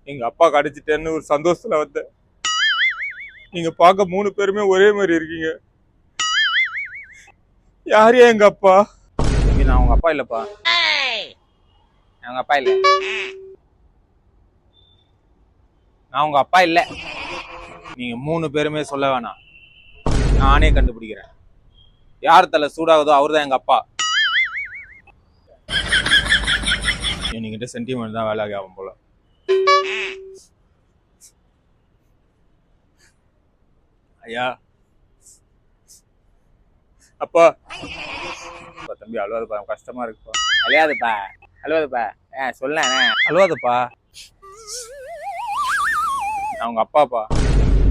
எங்க அப்பா கிடைச்சிட்டேன்னு ஒரு சந்தோஷத்துல வந்தேன். நீங்க பார்க்க 3 பேருமே ஒரே மாதிரி இருக்கீங்க. யாரையா எங்க அப்பா? நான் உங்க அப்பா இல்லப்பா. நான் உங்க அப்பா இல்ல. நான் உங்க அப்பா இல்ல. நீங்க 3 பேருமே சொல்ல வேணாம், நானே கண்டுபிடிக்கிறேன். யார் தலை சூடாகுதோ அவர்தான் எங்க அப்பா. என்கிட்ட சென்டிமெண்ட் தான் வேலை ஆகும் போல. ஐயா அப்பா. தம்பி அழுவாதுப்பா, கஷ்டமா இருக்குப்பா. அழுவாதுப்பா அழுவாதுப்பா. சொல்ல அழுவாதுப்பா. நான் உங்க அப்பாப்பா.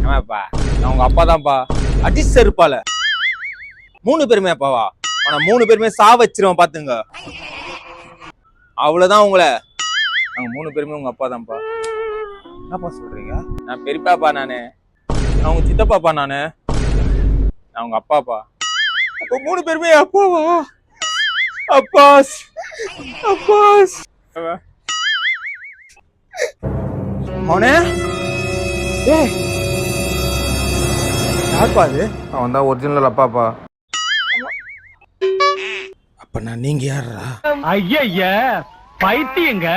ஆமாப்பா, நான் உங்க அப்பா தான்ப்பா. அடிச்சு செருப்பால 3 பேருமே அப்பாவா? ஆனா 3 பேருமே சா வச்சிருவேன் பாத்துங்க. அவ்வளவுதான் உங்களை. நாங்க 3 பேருமே உங்க அப்பா தான்ப்பா. என்னப்பா சொல்றீங்க? நான் பெரியப்பாப்பா. நான் உங்க சித்தப்பாப்பா. நான் உங்க அப்பாப்பா. அப்ப 3 பேருமே அப்பாவா? Abbas Abbas. அவனே யாருப்பா அது? அவன் தான் ஒரிஜினல் அப்பாப்பா. அப்ப நான் நீங்க யாரா? ஐயா பைத்தியங்க.